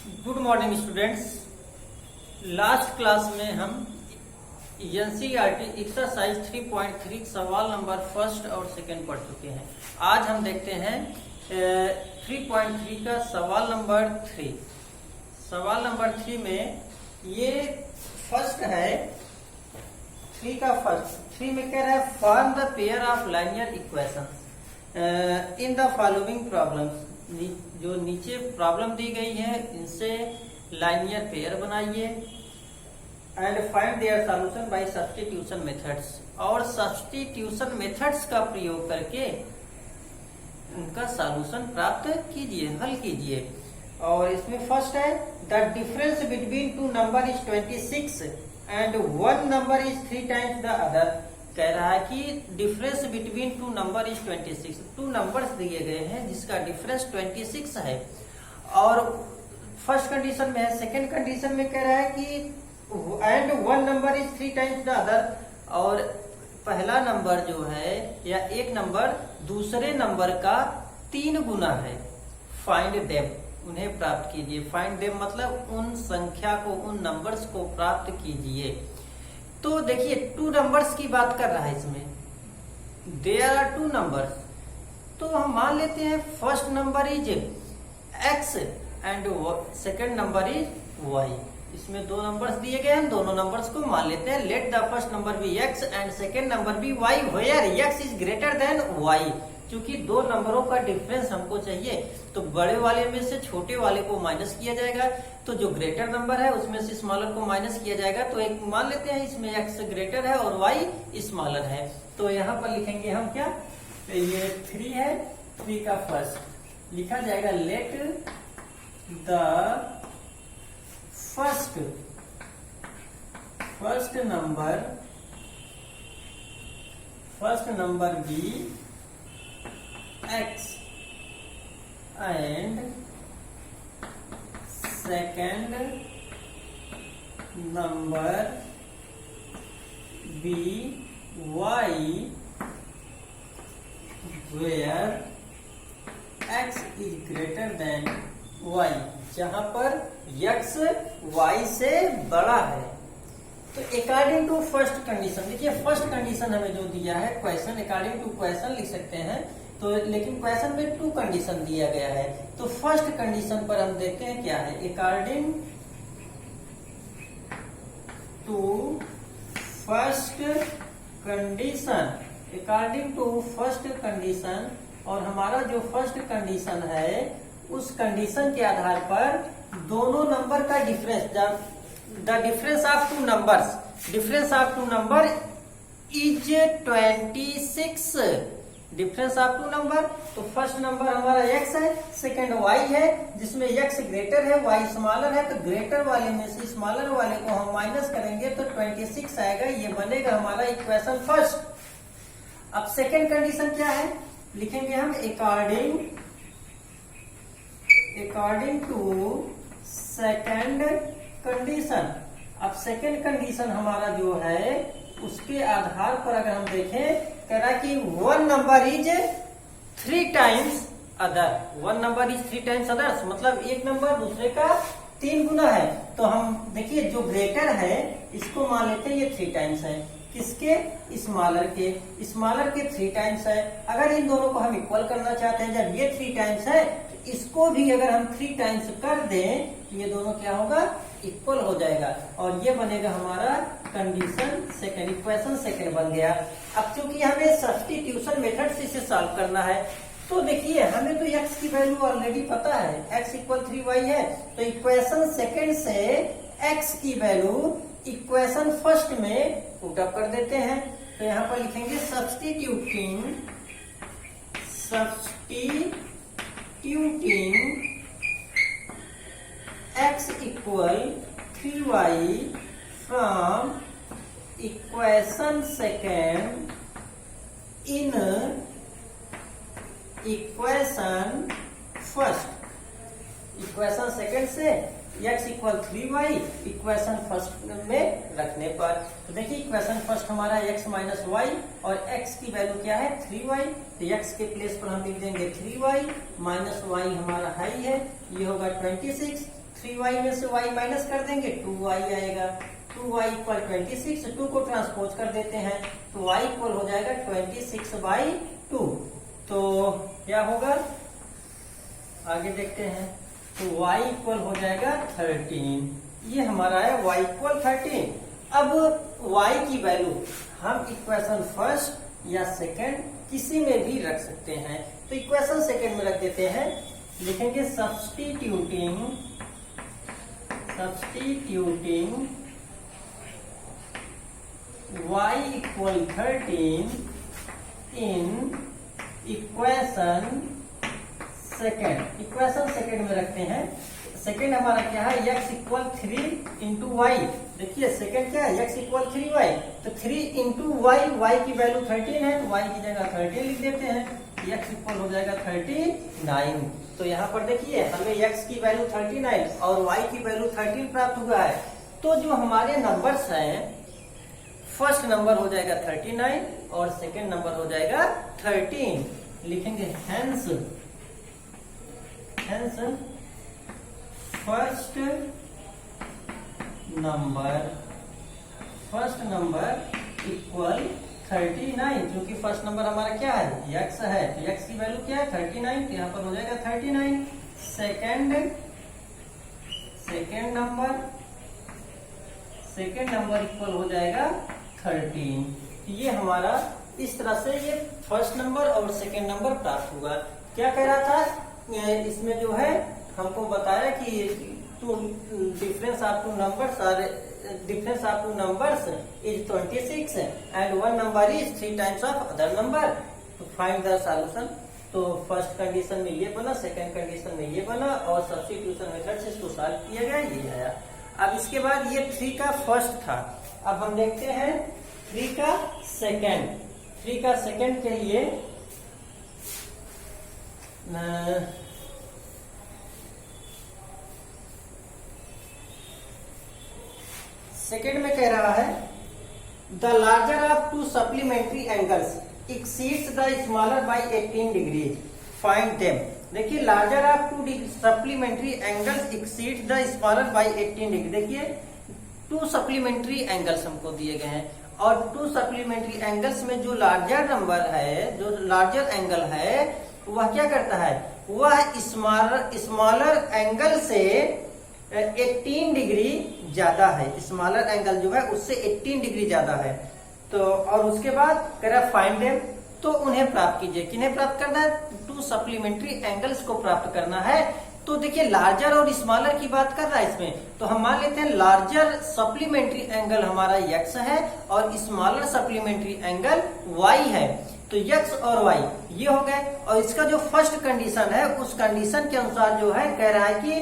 Good morning students. Last class में हम NCERT exercise 3.3 सवाल नंबर फर्स्ट और सेकंड पढ़ चुके हैं। आज हम देखते हैं 3.3 का सवाल नंबर 3। सवाल नंबर 3 में ये फर्स्ट है, 3 का फर्स्ट। 3 में कह रहा है form the pair of linear equation in the following problems. जो नीचे प्रॉब्लम दी गई है इनसे लाइनियर पेयर बनाइए and find their solution bye substitution methods. और सब्स्टिट्यूशन मेथड्स का प्रयोग करके उनका सॉल्यूशन प्राप्त कीजिए, हल कीजिए। और इसमें फर्स्ट है the difference between two number is 26 and one number is 3 times the other. कह रहा है कि difference between two number is 26। Two numbers दिए गए हैं जिसका डिफरेंस 26 है और फर्स्ट कंडीशन में है। सेकंड कंडीशन में कह रहा है कि and one number is 3 times the other. और पहला नंबर जो है या एक नंबर दूसरे नंबर का 3 गुना है। फाइंड देम, उन्हें प्राप्त कीजिए। फाइंड देम मतलब उन संख्या को, उन नंबर्स को प्राप्त कीजिए। तो देखिए 2 नंबर्स की बात कर रहा है इसमें। देयर आर 2 नंबर्स, तो हम मान लेते हैं first number is x and second number is y। इसमें 2 नंबर्स दिए गए हैं, दोनों नंबर्स को मान लेते हैं। Let the first number be x and second number be y where x is greater than y। क्योंकि 2 नंबरों का डिफरेंस हमको चाहिए तो बड़े वाले में से छोटे वाले को माइनस किया जाएगा, तो जो ग्रेटर नंबर है उसमें से स्मॉलर को माइनस किया जाएगा। तो एक मान लेते हैं इसमें x ग्रेटर है और y स्मॉलर है। तो यहाँ पर लिखेंगे हम क्या, तो ये 3 है, 3 का फर्स्ट लिखा जाएगा। Let the first number be x and second number be y where x is greater than y। जहां पर x y से बड़ा है। तो अकॉर्डिंग टू फर्स्ट कंडीशन, देखिए फर्स्ट कंडीशन हमें जो दिया है क्वेश्चन, अकॉर्डिंग टू क्वेश्चन लिख सकते हैं तो, लेकिन क्वेश्चन में 2 कंडीशन दिया गया है। तो फर्स्ट कंडीशन पर हम देखते हैं क्या है। अकॉर्डिंग टू फर्स्ट कंडीशन, और हमारा जो फर्स्ट कंडीशन है उस कंडीशन के आधार पर दोनों नंबर का difference, the difference of 2 number is 26। Difference of 2 number, तो फर्स्ट नंबर हमारा x है, सेकंड y है, जिसमें x ग्रेटर है y स्मॉलर है। तो ग्रेटर वाले में से स्मॉलर वाले को हम माइनस करेंगे तो 26 आएगा। ये बनेगा हमारा इक्वेशन फर्स्ट। अब सेकंड कंडीशन क्या है, लिखेंगे हम अकॉर्डिंग टू सेकंड कंडीशन। अब सेकंड कंडीशन हमारा जो है उसके आधार पर अगर हम देखें, कह रहा है कि 1 number is 3 times other. 1 number is 3 times other मतलब एक नंबर दूसरे का 3 गुना है। तो हम देखिए जो ग्रेटर है इसको मान लेते हैं ये 3 टाइम्स है। किसके, स्मॉलर के 3 टाइम्स है। अगर इन दोनों को हम इक्वल करना चाहते हैं, जब ये 3 टाइम्स है तो इसको भी अगर हम 3 टाइम्स कर दें तो ये दोनों क्या होगा, इक्वल हो जाएगा। और ये बनेगा हमारा कंडीशन सेकंड, इक्वेशन सेकंड बन गया। अब चूंकि हमें सब्स्टिट्यूशन मेथड से इसे सॉल्व करना है, तो देखिए हमें तो x की वैल्यू ऑलरेडी पता है, x इक्वल 3y है। तो इक्वेशन सेकंड से x की वैल्यू इक्वेशन फर्स्ट में पुट अप कर देते हैं। तो यहाँ पर लिखेंगे substituting x equal 3y from equation second in equation first। Equation second से x equal 3y equation first में रखने पर, तो देखिए इक्वेशन फर्स्ट हमारा x माइनस वाई और x की वैल्यू क्या है 3y। तो x के प्लेस पर हम लिख देंगे 3y माइनस वाई हमारा हाई है, ये होगा 26। 3y में से y माइनस कर देंगे 2y आएगा, 2y इक्वल 26, 2 को ट्रांसपोज कर देते हैं तो y इक्वल हो जाएगा 26/2। तो क्या होगा आगे देखते हैं, तो y इक्वल हो जाएगा 13, ये हमारा है y इक्वल 13। अब y की वैल्यू हम इक्वेशन फर्स्ट या सेकंड किसी में भी rख सकते हैं, तो इक्वेशन सेकंड में रख देते हैं, लिखेंगे substituting y equal 13 in equation second. Equation second में रखते हैं, सेकेंड हमारा क्या है x इक्वल 3 इंटू वाई। देखिए सेकेंड क्या है x इक्वल 3y, तो 3 इंटू वाई, वाई की वैल्यू 13 है तो y की जगह 13 लिख देते हैं, x इक्वल हो जाएगा 39। तो यहाँ पर देखिए हमें x की वैल्यू 39 और y की वैल्यू 13 प्राप्त हुआ है। तो जो हमारे नंबर्स हैं, फर्स्ट नंबर हो जाएगा 39 और सेकेंड नंबर हो जाएगा 13। लिखेंगे हेंस फर्स्ट नंबर इक्वल 39, क्योंकि फर्स्ट नंबर हमारा क्या है x है, तो x की वैल्यू क्या है 39, तो यहाँ पर हो जाएगा 39। सेकेंड नंबर इक्वल हो जाएगा 13। ये हमारा इस तरह से ये फर्स्ट नंबर और सेकेंड नंबर प्राप्त हुआ। क्या कह रहा था इसमें जो है हमको बताया कि difference of two numbers is 26 and one number is 3 times of other number, तो फाइंड द सॉल्यूशन। तो फर्स्ट कंडीशन में ये बना, सेकंड कंडीशन में ये बना और सब्स्टिट्यूशन मेथड से इसको सॉल्व किया गया, ये आया। अब इसके बाद ये 3 का फर्स्ट था, अब हम देखते हैं 3 का सेकंड। 3 का सेकंड के लिए सेकेंड में कह रहा है the larger of 2 supplementary angles exceeds the smaller by 18 degrees, find them. देखिए larger of 2 supplementary angles exceeds the smaller by 18 degree. देखिए 2 सप्लीमेंट्री एंगल्स हमको दिए गए हैं और 2 सप्लीमेंट्री एंगल्स में जो लार्जर नंबर है, जो लार्जर एंगल है, वह क्या करता है, वह स्मॉलर एंगल से 18 डिग्री ज्यादा है। स्मॉलर एंगल जो है उससे 18 डिग्री ज्यादा है। तो और उसके बाद कह रहा फाइंड देम, तो उन्हें प्राप्त कीजिए। किन्हें प्राप्त करना है, 2 सप्लीमेंट्री एंगल्स को प्राप्त करना है। तो देखिए लार्जर और स्मॉलर की बात कर रहा है इसमें, तो हम मान लेते हैं लार्जर सप्लीमेंट्री एंगल हमारा x है और स्मॉलर सप्लीमेंट्री एंगल y है। तो x और y ये हो गए, और इसका जो फर्स्ट कंडीशन है उस कंडीशन के अनुसार जो है कह रहा है कि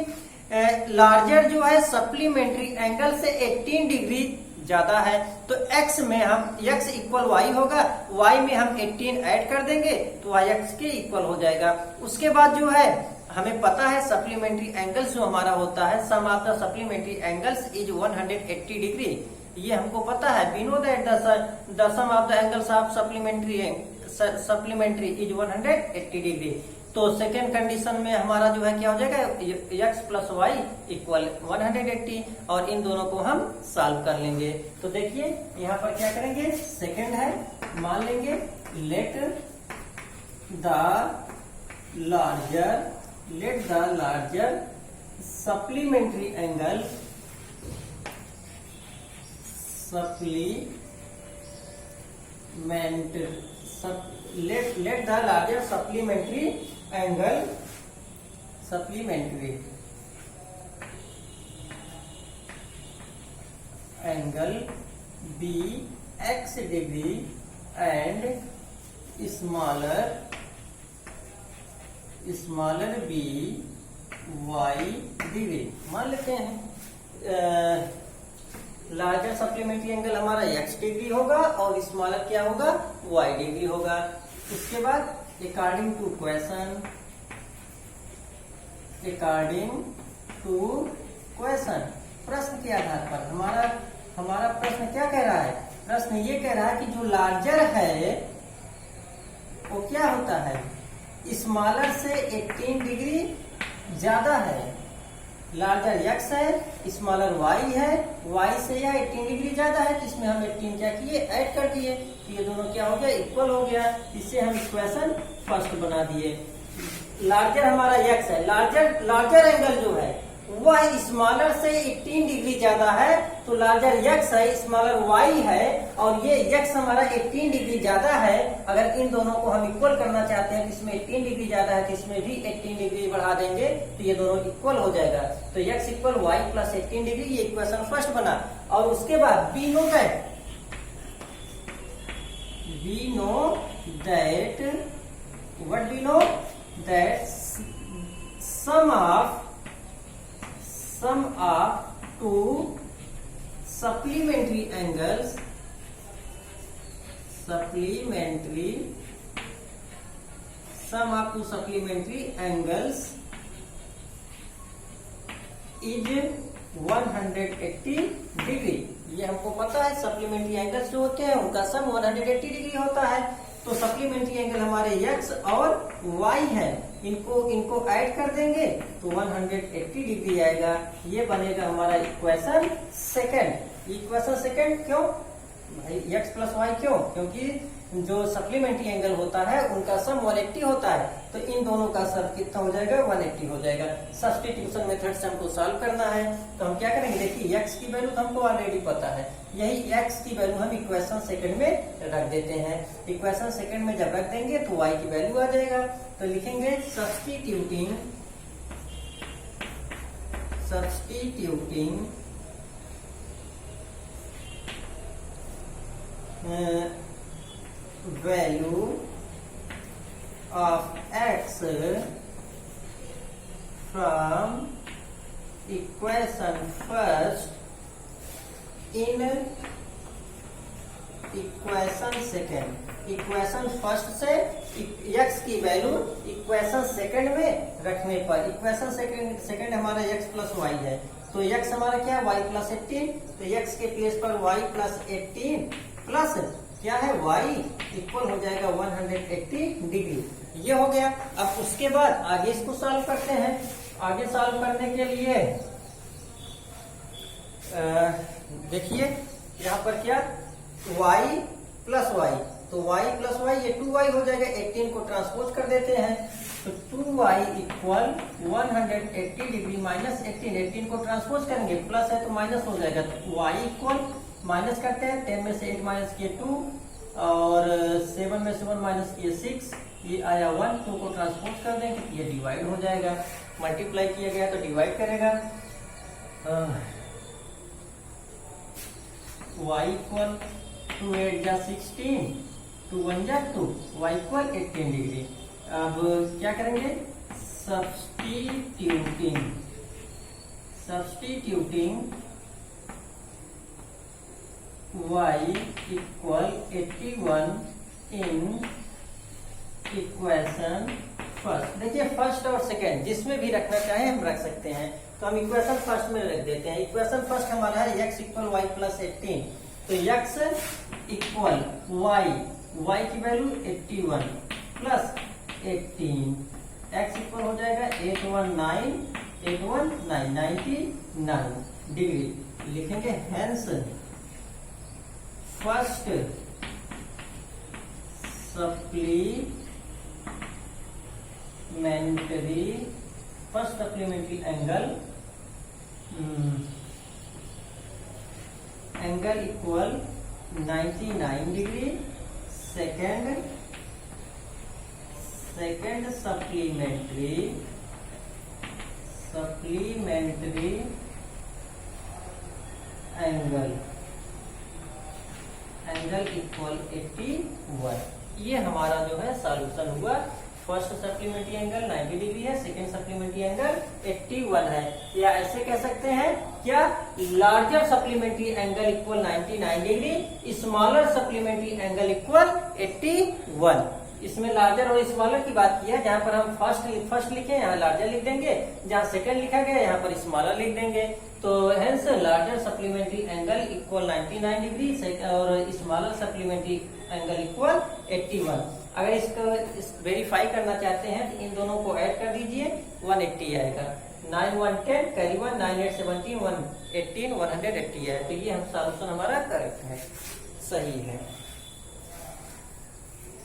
लार्जर जो है सप्लीमेंट्री एंगल से 18 डिग्री ज्यादा है, तो x में हम x इक्वल y होगा, y में हम 18 ऐड कर देंगे तो y x के इक्वल हो जाएगा। उसके बाद जो है हमें पता है सप्लीमेंट्री एंगल्स जो हमारा होता है, sum of the supplementary angles is 180 degree, ये हमको पता है। We know that the sum of the angles of supplementary is 180 degree. तो सेकेंड कंडीशन में हमारा जो है क्या हो जाएगा x प्लस वाई इक्वल 180, और इन दोनों को हम सॉल्व कर लेंगे। तो देखिए यहाँ पर क्या करेंगे, सेकेंड है, मान लेंगे let the larger supplementary angle let the larger supplementary angle be x degree and smaller be y degree। मान लेते हैं लार्जर सप्लीमेंट्री एंगल हमारा x डिग्री होगा और स्मॉलर क्या होगा, y डिग्री होगा। इसके बाद अकॉर्डिंग टू क्वेश्चन प्रश्न के आधार पर हमारा प्रश्न क्या कह रहा है, प्रश्न ये कह रहा है कि जो लार्जर है वो क्या होता है, स्मॉलर से 18 डिग्री ज्यादा है लार्जर x है, स्मॉलर y है, y से यह 18 डिग्री ज्यादा है, तो इसमें हम 18 क्या किए, ऐड कर दिए, तो ये दोनों क्या हो गया, इक्वल हो गया। इससे हम इक्वेशन फर्स्ट बना दिए। लार्जर हमारा x है, लार्जर एंगल जो है वह स्मॉलर से 18 डिग्री ज्यादा है, तो लार्जर x है, स्मॉलर y है, और ये x हमारा 18 डिग्री ज्यादा है। अगर इन दोनों को हम इक्वल करना चाहते हैं, तो इसमें 18 डिग्री ज्यादा है, तो इसमें भी 18 डिग्री बढ़ा देंगे, तो ये दोनों इक्वल हो जाएगा। तो x equal y plus 18 degree, ये इक्वेशन फर्स्ट बना। और उसके बाद we know that sum of two supplementary angles is 180 degree. ये हमको पता है सप्लीमेंट्री एंगल्स जो होते हैं उनका सम 180 डिग्री होता है। तो सप्लीमेंट्री एंगल हमारे x और y है, इनको ऐड कर देंगे तो 180 डिग्री आएगा। ये बनेगा हमारा इक्वेशन सेकंड। इक्वेशन सेकंड क्यों भाई, x प्लस वाई क्यों? क्योंकि जो सप्लीमेंट्री एंगल होता है उनका सम 180 होता है, तो इन दोनों का सम कितना हो जाएगा, 180 हो जाएगा। सब्स्टिट्यूशन मेथड से हमको सॉल्व करना है, तो हम क्या करेंगे, देखिए x की वैल्यू हमको ऑलरेडी पता है, यही x की वैल्यू हम इक्वेशन सेकंड में रख देते हैं। इक्वेशन सेकंड में जब रख देंगे तो y की वैल्यू आ जाएगा। तो लिखेंगे substituting value of x from equation first in equation second। Equation first से x की वैल्यू इक्वेशन सेकंड में रखने पर, इक्वेशन सेकंड हमारा x प्लस वाई है, तो x हमारा क्या है, y प्लस 18, तो x के प्लेस पर y प्लस 18 प्लस क्या है y इक्वल हो जाएगा 180 डिग्री। ये हो गया। अब उसके बाद आगे इसको सॉल्व करते हैं। आगे सॉल्व करने के लिए देखिए यहाँ पर क्या, y प्लस वाई, तो y प्लस वाई ये 2y हो जाएगा। 18 को ट्रांसपोज कर देते हैं, तो 2y इक्वल 180 डिग्री माइनस 18 को ट्रांसपोज करेंगे, प्लस है तो माइनस हो जाएगा, तो y इक्वल माइनस करते हैं, 10 में से 8 माइनस किए 2 और 7 में से 1 माइनस किए 6, ये आया 1, 2 को ट्रांसपोज कर देंगे तो ये डिवाइड हो जाएगा। मल्टीप्लाई किया गया तो डिवाइड करेगा, y इक्वल 2 8 जा 16, 2 1 जा 2, y इक्वल 18 डिग्री। अब क्या करेंगे, substituting y equal 81 in equation first. देखिए फर्स्ट और सेकेंड जिसमें भी रखना चाहे हम रख सकते हैं, तो हम इक्वेशन फर्स्ट में रख देते हैं। इक्वेशन फर्स्ट हमारा है x इक्वल वाई प्लस 18, तो x इक्वल y की वैल्यू 81 प्लस 18, x इक्वल हो जाएगा 99 डिग्री। लिखेंगे hence first supplementary angle equal 99 degree. Second supplementary angle equal 81। ये हमारा जो है सॉल्यूशन हुआ। फर्स्ट सप्लीमेंट्री एंगल 90 डिग्री है, सेकेंड सप्लीमेंट्री एंगल 81 है। या ऐसे कह सकते हैं क्या, larger supplementary angle equal 99 degree, smaller supplementary angle equal 81। इसमें लार्जर और स्मॉलर की बात की है। जहां पर हम फर्स्ट लिखे यहाँ लार्जर लिख देंगे, जहां सेकंड लिखा गया यहाँ पर स्मॉलर लिख देंगे। तो hence larger supplementary angle equal 99 degree और स्मॉलर सप्लीमेंट्री एंगल इक्वल 81। अगर इसको वेरीफाई करना चाहते हैं तो इन दोनों को ऐड कर दीजिए, 180 आएगा। 9 1 10, कैरी 1, 9 8 17, 118, 180 है। तो ये हम सॉल्यूशन हमारा करेक्ट है, सही है।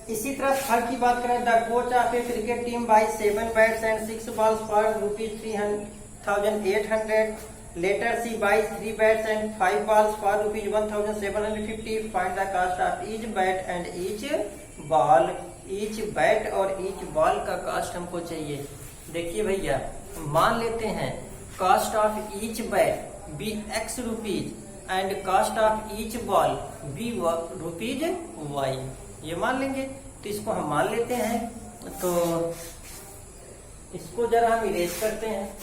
इसी तरह थर्ड की बात करें, the coach of a cricket team buy 7 bats and 6 balls for ₹3,800, later she buy 3 bats and 5 balls for ₹1,750, find the cost of each bat and each ball. Each bat और each ball का cost हमको चाहिए। देखिए भैया, मान लेते हैं cost of each bat be X rupees and cost of each ball be rupees Y, ये मान लेंगे। तो इसको हम मान लेते हैं, तो इसको जरा हम इरेज करते हैं।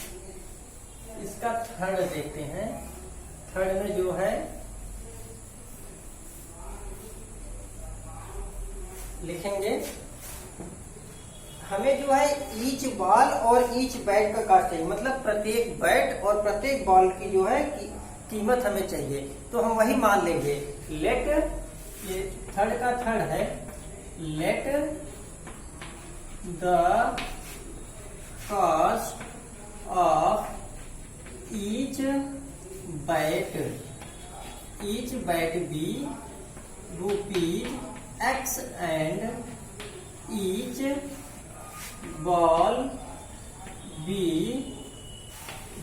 इसका थर्ड देखते हैं। थर्ड में जो है लिखेंगे, हमें जो है ईच बॉल और ईच बैट का कॉस्ट चाहिए, मतलब प्रत्येक बैट और प्रत्येक बॉल की जो है कीमत हमें चाहिए। तो हम वही मान लेंगे। लेट, ये थर्ड का थर्ड है, let the cost of each bat be rupees X and each ball be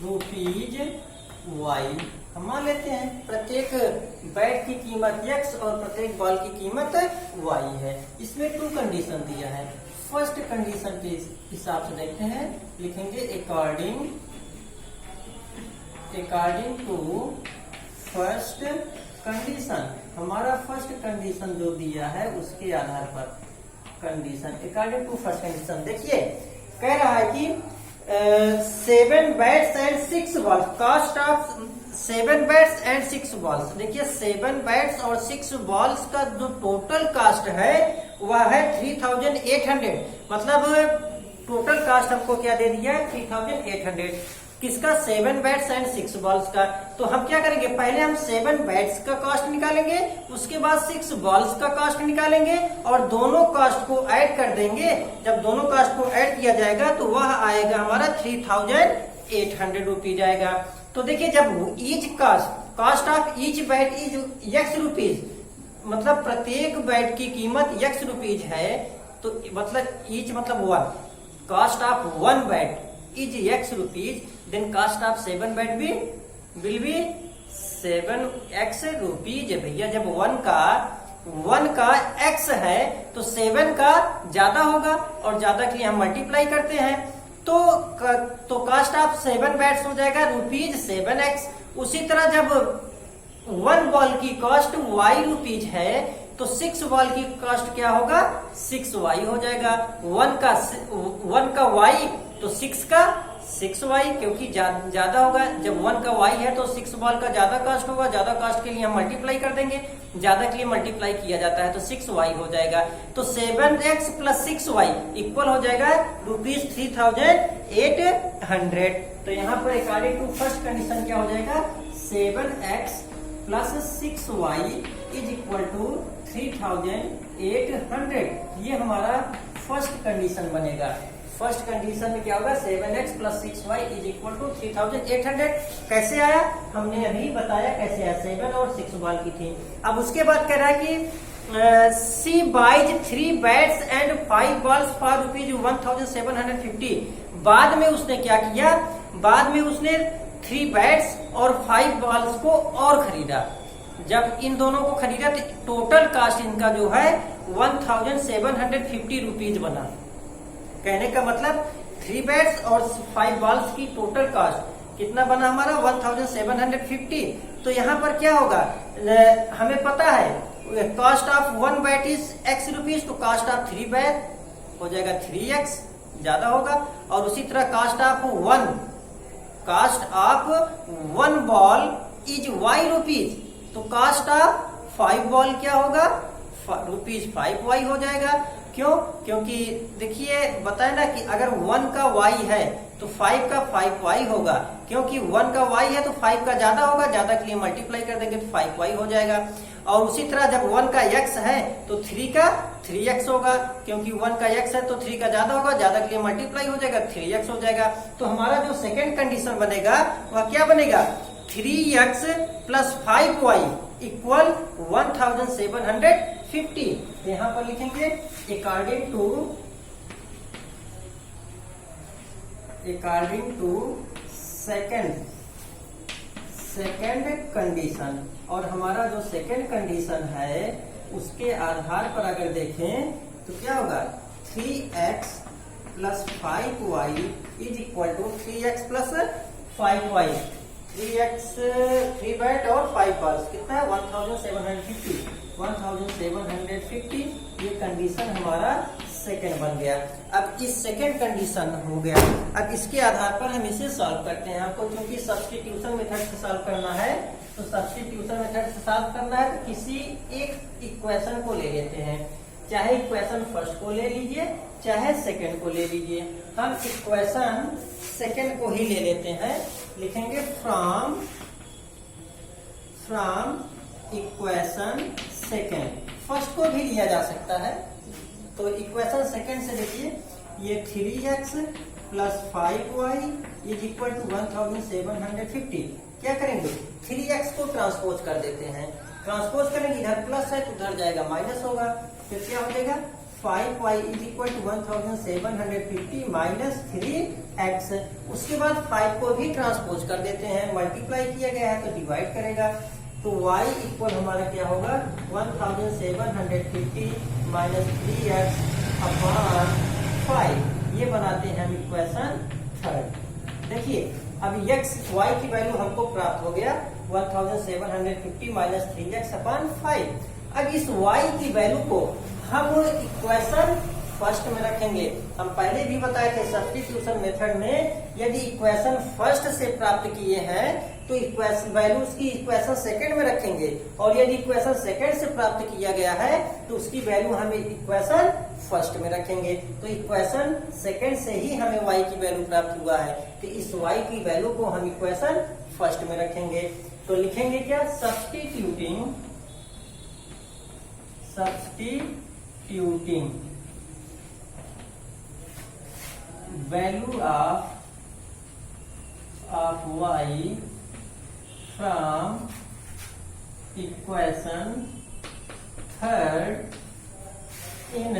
rupees Y। हम मान लेते हैं प्रत्येक बैट की कीमत X और प्रत्येक बॉल की कीमत Y है। इसमें 2 कंडीशन दिया है। फर्स्ट कंडीशन के हिसाब से देखते हैं, लिखेंगे अकॉर्डिंग टू फर्स्ट कंडीशन। हमारा फर्स्ट कंडीशन जो दिया है उसके आधार पर condition, according to first condition. देखिए कह रहा है कि 7 bats and 6 balls, cost of 7 bats and 6 balls. देखिए 7 बैट्स और 6 बॉल्स का जो टोटल कॉस्ट है वह है 3,800, मतलब टोटल कॉस्ट हमको क्या दे दिया है 3,800। किसका? 7 बैट्स एंड 6 बॉल्स का। तो हम क्या करेंगे, पहले हम 7 बैट्स का कॉस्ट निकालेंगे, उसके बाद 6 बॉल्स का कॉस्ट निकालेंगे और दोनों कॉस्ट को ऐड कर देंगे। जब दोनों कॉस्ट को ऐड किया जाएगा तो वह आएगा हमारा 3,800 रुपीज आएगा। तो देखिए जब each cost of each bat is X rupees, मतलब प्रत्येक बैट की कीमत X रुपीज है, तो मतलब ईच मतलब 1, cost of 1 bat is X rupees, then cost of 7 bat भी विल बी 7X रुपीज। भैया जब 1 का X है तो 7 का ज्यादा होगा और ज्यादा के लिए हम मल्टीप्लाई करते हैं, तो कॉस्ट ऑफ 7 बैट्स हो जाएगा रुपीज 7X। उसी तरह जब 1 बॉल की कॉस्ट Y रुपीज है तो 6 बॉल की कॉस्ट क्या होगा 6Y हो जाएगा। 1 का Y तो 6 का 6Y, क्योंकि ज्यादा होगा। जब 1 का Y है तो 6 बॉल का ज्यादा कॉस्ट होगा, ज्यादा कॉस्ट के लिए हम मल्टीप्लाई कर देंगे, ज्यादा के लिए मल्टीप्लाई किया जाता है तो 6Y हो जाएगा। तो 7X प्लस 6Y इक्वल हो जाएगा रुपीज 3,800। तो यहाँ पर अकॉर्डिंग टू फर्स्ट कंडीशन क्या हो जाएगा 7X plus 6Y is equal to 3,800। ये हमारा फर्स्ट कंडीशन बनेगा। फर्स्ट कंडीशन में क्या होगा 7X plus 6Y is equal to 3,800। कैसे आया हमने अभी बताया कैसे आया, 7 और 6 बॉल की थी। अब उसके बाद कह रहा है कि C buys 3 bats and 5 balls for rupees 1,750। बाद में उसने क्या किया, बाद में उसने 3 बैट्स और 5 बॉल्स को और खरीदा। जब इन दोनों को खरीदा तो टोटल कास्ट इनका जो है 1,750 रुपीज बना। कहने का मतलब 3 बैट्स और 5 बॉल्स की टोटल कास्ट कितना बना हमारा 1,750। तो यहाँ पर क्या होगा, हमें पता है cost of 1 bat is X rupees, तो कॉस्ट ऑफ 3 बैट हो जाएगा 3X, ज्यादा होगा। और उसी तरह cost of 1 ball is Y rupees, तो कॉस्ट ऑफ 5 बॉल क्या होगा रुपीज 5Y हो जाएगा। क्यों? क्योंकि देखिए बताए ना कि अगर 1 का Y है तो 5 का 5y होगा, क्योंकि 1 का y है तो 5 का ज्यादा होगा, ज्यादा के लिए मल्टीप्लाई कर देंगे तो 5y हो जाएगा। और उसी तरह जब 1 का x है तो 3 का 3x होगा, क्योंकि 1 का x है तो 3 का ज्यादा होगा, ज्यादा के लिए मल्टीप्लाई हो जाएगा 3x हो जाएगा। तो हमारा जो सेकेंड कंडीशन बनेगा वह क्या बनेगा, 3x प्लस 5y इक्वल 1750। यहाँ पर लिखेंगे अकॉर्डिंग टू सेकेंड कंडीशन। और हमारा जो सेकेंड कंडीशन है उसके आधार पर अगर देखें तो क्या होगा, 3x plus 5y is equal to 3x plus 5y। 3x 3 bat और 5 बार्स कितना है 1750। ये कंडीशन हमारा सेकंड बन गया। अब इस सेकंड कंडीशन हो गया, अब इसके आधार पर हम इसे सॉल्व करते हैं। आपको क्योंकि सब्स्टिट्यूशन मेथड से सॉल्व करना है, तो सब्स्टिट्यूशन मेथड से सॉल्व करना है तो किसी एक इक्वेशन को ले लेते हैं, चाहे इक्वेशन फर्स्ट को ले लीजिए चाहे सेकंड को ले लीजिए। हम इक्वेशन सेकंड को ही ले लेते हैं, लिखेंगे फ्रॉम इक्वेशन सेकंड। फर्स्ट को भी लिया जा सकता है, तो इक्वेशन सेकंड से देखिए, ये 3x plus 5y is equal to 1750। क्या करेंगे, 3x को ट्रांसपोज कर देते हैं, ट्रांसपोज करेंगे इधर प्लस है तो उधर जाएगा माइनस होगा, फिर क्या हो जाएगा 5y is equal to 1750 minus 3x। उसके बाद 5 को भी ट्रांसपोज कर देते हैं, मल्टीप्लाई किया गया है तो डिवाइड करेगा, तो y इक्वल हमारा क्या होगा 1750 माइनस 3x अपॉन 5। ये बनाते हैं हम इक्वेशन थर्ड। देखिए अब y की वैल्यू हमको प्राप्त हो गया 1750 माइनस 3x अपॉन 5। अब इस y की वैल्यू को हम इक्वेशन फर्स्ट में रखेंगे। हम पहले भी बताए थे सब्स्टिट्यूशन मेथड में यदि इक्वेशन फर्स्ट से प्राप्त किए हैं तो इक्वेशन वैल्यू उसकी इक्वेशन सेकंड में रखेंगे, और यदि इक्वेशन सेकंड से प्राप्त किया गया है तो उसकी वैल्यू हम इक्वेशन फर्स्ट में रखेंगे। तो इक्वेशन सेकंड से ही हमें y की वैल्यू प्राप्त हुआ है, तो इस y की वैल्यू को हम इक्वेशन फर्स्ट में रखेंगे। तो लिखेंगे क्या, substituting value of y from equation third in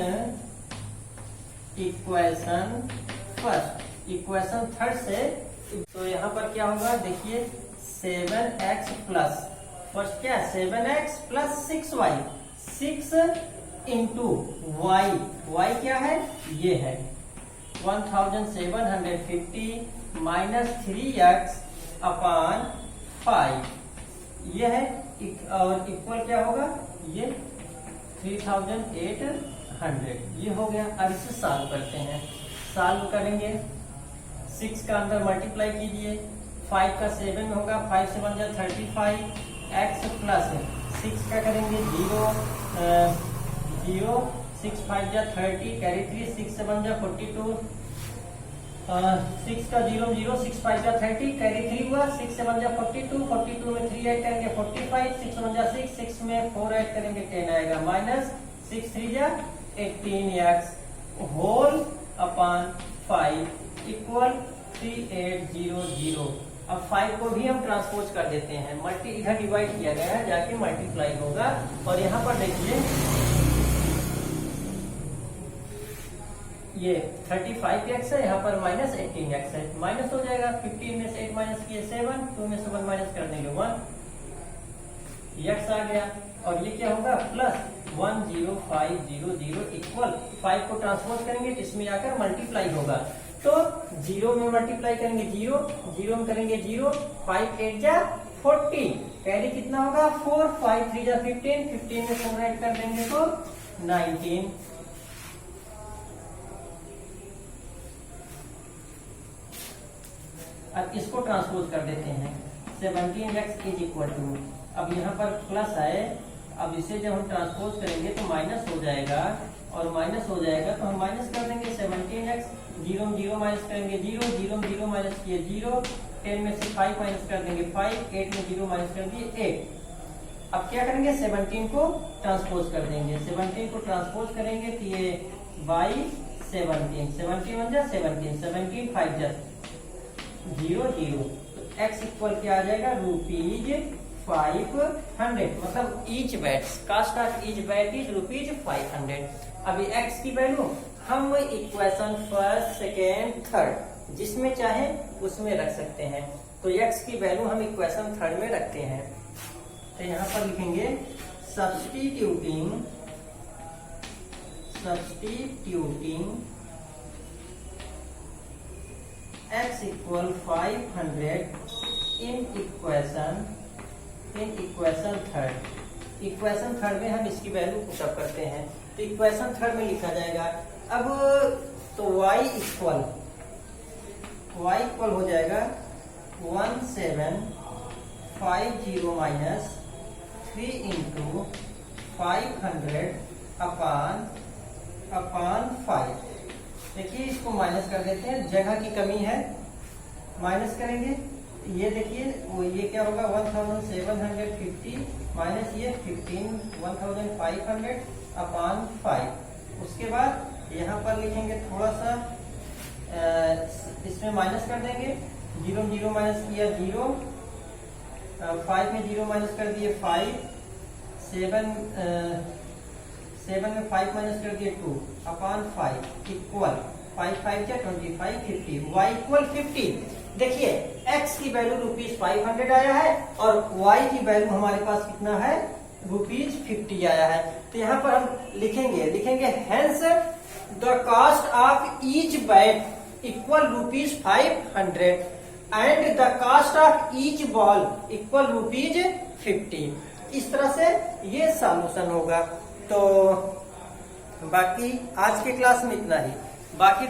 equation first. Equation third से तो यहाँ पर क्या होगा, देखिए 7x प्लस फर्स्ट क्या है 7x plus 6y, 6 into y क्या है, ये है 1750 माइनस 3x अपॉन 5, ये है, और इक्वल क्या होगा, ये 3800, ये हो गया। अब इसे सॉल्व करते हैं, सॉल्व करेंगे 6 का अंदर मल्टीप्लाई कीजिए, 5 का 7 में होगा, 5 से 1 जा 35, x प्लस 6 का करेंगे 0, 6 5 जा 30, कैरी 3, 6 से 1 जा 42, 6 का 0 0, 6 5 जा 30, कैरी 3 हुआ, 6 से 1 जा 42, 42 में 3 ऐड करेंगे 45, 6 1 जा 6, 6 में 4 ऐड करेंगे 10 आएगा, माइनस 6 3 जा 18x होल अपॉन 5 इक्वल 3800। अब 5 को भी हम ट्रांसपोज कर देते हैं, इधर डिवाइड किया गया है, जाके मल्टीप्लाई होगा, और यहाँ पर देखिए ये 35x है, यहाँ पर माइनस 18x है, माइनस हो जाएगा, 15 में से 8 माइनस किए 7, 2 में से 1 माइनस कर देंगे 1, x आ गया, और ये क्या होगा प्लस 10500 इक्वल 5 को ट्रांसपोज करेंगे तो इसमें आकर मल्टीप्लाई होगा, तो 0 में मल्टीप्लाई करेंगे 0, 0 में करेंगे 0, 5 8 जा 40, कैरी कितना होगा 4, 5 3 जा 15, 15 में 4 ऐड कर देंगे तो 19। अब इसको ट्रांसपोज कर देते हैं, 17x इज इक्वल टू, अब यहाँ पर प्लस है, अब इसे जब हम ट्रांसपोज करेंगे तो माइनस हो जाएगा, और माइनस हो जाएगा तो हम माइनस कर देंगे 17x, 0 0 माइनस करेंगे 0, 0 0 माइनस किए 0, 10 में से 5 माइनस कर देंगे 5, 8 में 0 माइनस कर दिए 8। अब क्या करेंगे 17 को ट्रांसपोज कर देंगे, 17 को ट्रांसपोज करेंगे तो ये बाई 17, 17 1 जा 17, 17 5 जा 0 0, तो x इक्वल क्या आ जाएगा ₹500, मतलब each bat, cost of each bat is ₹500। अभी x की वैल्यू हम इक्वेशन फर्स्ट सेकेंड थर्ड जिसमें चाहे उसमें रख सकते हैं, तो x की वैल्यू हम इक्वेशन थर्ड में रखते हैं। तो यहाँ पर लिखेंगे substituting x equal 500 in equation third. Equation third में हम इसकी वैल्यू पुटअप करते हैं, तो इक्वेशन थर्ड में लिखा जाएगा अब तो y इक्वल हो जाएगा 1750 माइनस 3 इंटू 500 अपान 5। देखिए इसको माइनस कर देते हैं, जगह की कमी है, माइनस करेंगे ये देखिए वो ये क्या होगा 1750 माइनस ये 1500 अपान 5। उसके बाद यहाँ पर लिखेंगे थोड़ा सा इसमें माइनस कर देंगे, 0 0 माइनस किया 0, 5 में 0 माइनस कर दिए 5, 7 में 5 माइनस कर दिए 2 अपान 5 इक्वल 5 5 जा 25 50, y इक्वल 50। देखिए x की वैल्यू ₹500 आया है और y की वैल्यू हमारे पास कितना है ₹50 आया है। तो यहाँ पर हम लिखेंगे hence the cost of each bat equal ₹500 and the cost of each ball equal ₹50। इस तरह से ये सॉल्यूशन होगा। तो बाकी आज के क्लास में इतना ही, बाकी